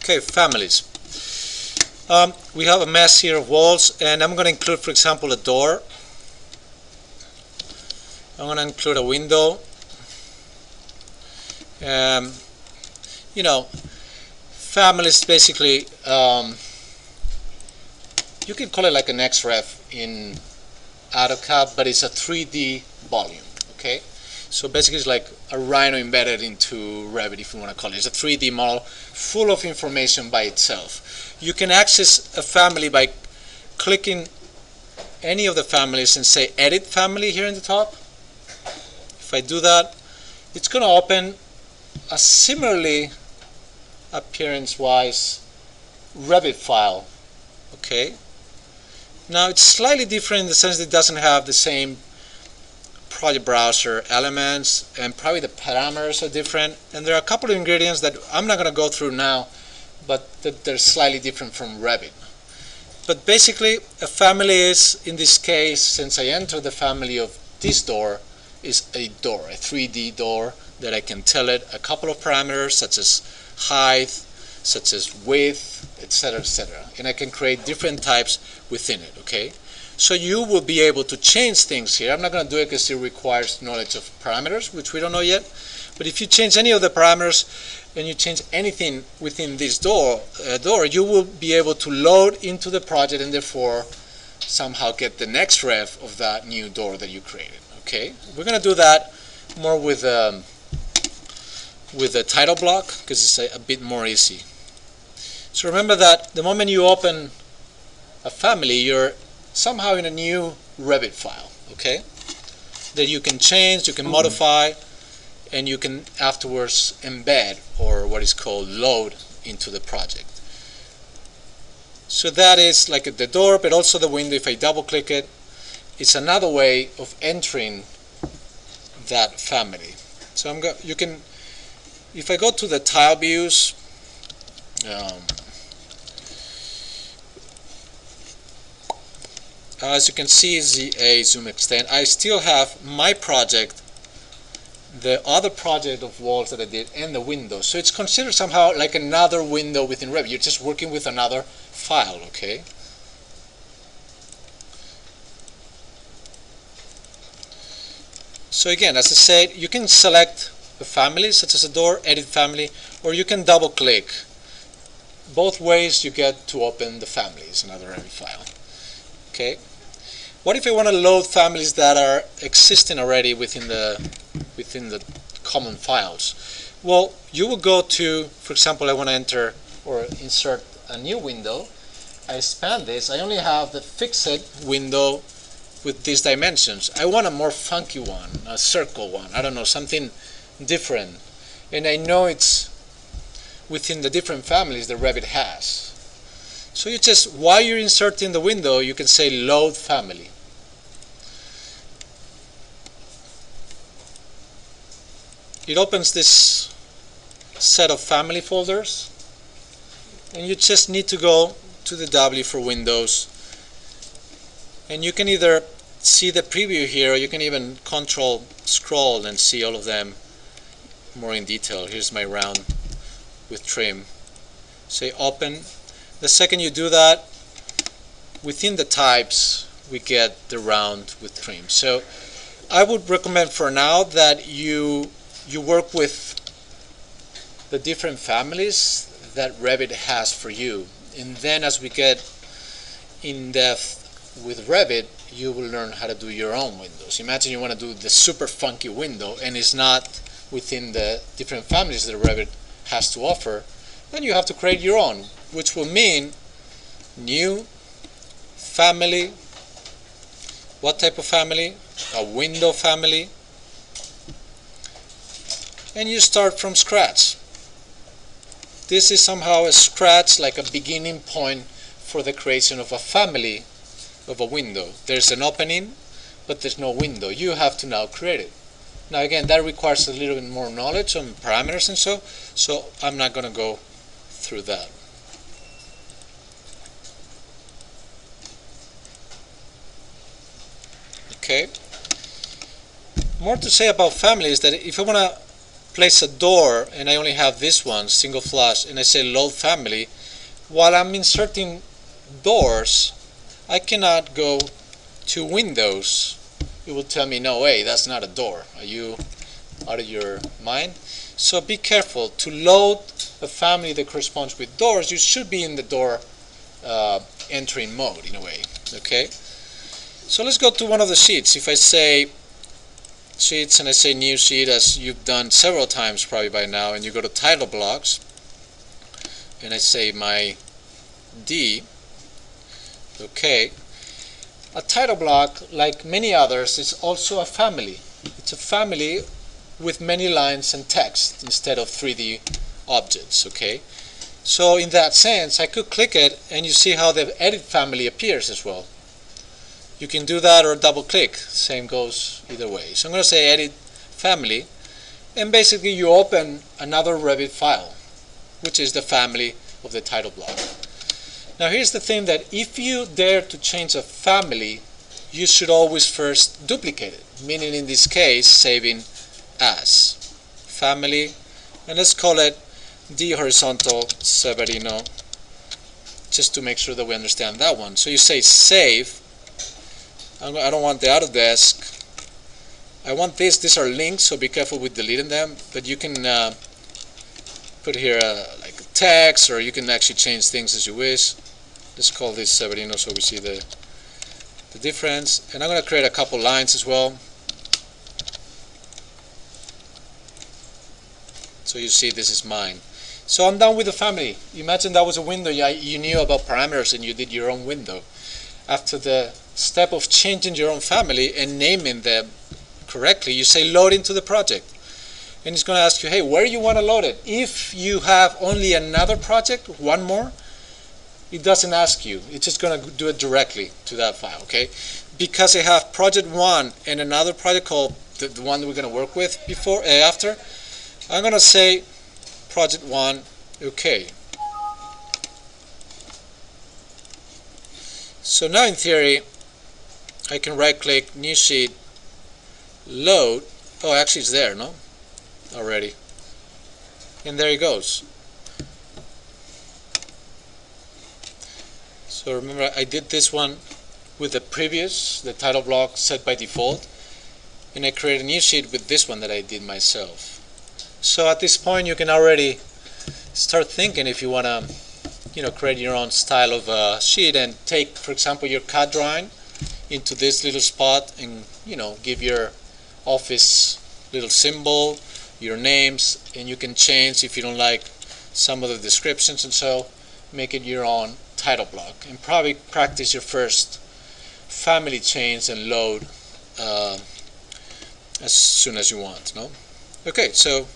Okay, families. We have a mess here of walls, and I'm going to include, for example, a door. I'm going to include a window. You know, families basically, you can call it like an XREF in AutoCAD, but it's a 3D volume. Okay, so basically it's like a Rhino embedded into Revit, if you want to call it. It's a 3D model full of information by itself. You can access a family by clicking any of the families and say Edit Family here in the top. If I do that, it's going to open a similarly appearance-wise Revit file. Okay. Now it's slightly different in the sense that it doesn't have the same project browser elements, and probably the parameters are different, and there are a couple of ingredients that I'm not going to go through now, but that they're slightly different from Revit. But basically a family is, in this case, since I entered the family of this door, is a door, a 3D door that I can tell it a couple of parameters such as height, such as width, etc., etc., and I can create different types within it. Okay, so you will be able to change things here. I'm not going to do it because it requires knowledge of parameters, which we don't know yet, but if you change any of the parameters and you change anything within this door, you will be able to load into the project and therefore somehow get the next ref of that new door that you created. Okay, we're going to do that more with the title block because it's a bit more easy. So remember that the moment you open a family, you're somehow in a new Revit file, okay, that you can change, you can modify, and you can afterwards embed, or what is called load, into the project. So that is like the door, but also the window. If I double click it, it's another way of entering that family. So you can, if I go to the tile views, as you can see, ZA zoom extend, I still have my project, the other project of walls that I did, and the window. So it's considered somehow like another window within Revit. You're just working with another file, okay? So again, as I said, you can select a family, such as a door, edit family, or you can double click. Both ways you get to open the family is another Revit file. Okay. What if I want to load families that are existing already within the common files? Well, you will go to, for example, I want to enter or insert a new window. I expand this. I only have the fixed window with these dimensions. I want a more funky one, a circle one. I don't know, something different. And I know it's within the different families that Revit has. So you just, while you're inserting the window, you can say load family. It opens this set of family folders, and you just need to go to the W for Windows, and you can either see the preview here, or you can even control scroll and see all of them more in detail. Here's my round with trim. Say open. The second you do that, within the types we get the round with trim. So I would recommend for now that you work with the different families that Revit has for you, and then as we get in depth with Revit, you will learn how to do your own windows. Imagine you want to do the super funky window and it's not within the different families that Revit has to offer, then you have to create your own, which will mean new family. What type of family? A window family. And you start from scratch. This is somehow a scratch, like a beginning point for the creation of a family of a window. There's an opening, but there's no window. You have to now create it. Now again, that requires a little bit more knowledge on parameters and so I'm not going to go through that. Okay. More to say about family is that if I want to place a door and I only have this one, single flush, and I say load family, while I'm inserting doors, I cannot go to Windows. It will tell me, no way, that's not a door. Are you out of your mind? So be careful. To load a family that corresponds with doors, you should be in the door entering mode in a way. Okay? So let's go to one of the sheets. If I say sheets and I say new sheet, as you've done several times probably by now, and you go to title blocks and I say my D, okay, a title block, like many others, is also a family. It's a family with many lines and text instead of 3D objects. Okay, so in that sense I could click it and you see how the edit family appears as well. You can do that or double click, same goes either way. So I'm going to say edit family, and basically you open another Revit file, which is the family of the title block. Now here's the thing, that if you dare to change a family, you should always first duplicate it, meaning in this case saving as family, and let's call it D horizontal Severino, just to make sure that we understand that one. So you say save. I don't want the Autodesk. I want this. These are links, so be careful with deleting them. But you can put here like text, or you can actually change things as you wish. Let's call this Severino so we see the difference. And I'm going to create a couple lines as well. So you see this is mine. So I'm done with the family. Imagine that was a window. You knew about parameters and you did your own window. After the step of changing your own family and naming them correctly, you say load into the project. And it's going to ask you, hey, where you want to load it? If you have only another project, one more, it doesn't ask you. It's just going to do it directly to that file, okay? Because I have project 1 and another project called the one that we're going to work with after, I'm going to say project 1, okay. So now in theory, I can right click, new sheet, load. Oh, actually it's there, no? Already. And there it goes. So remember, I did this one with the title block set by default, and I created a new sheet with this one that I did myself. So at this point you can already start thinking if you want to create your own style of a sheet, and take, for example, your CAD drawing into this little spot and give your office little symbol, your names, and you can change if you don't like some of the descriptions, and so make it your own title block, and probably practice your first family change and load as soon as you want. No? Okay, so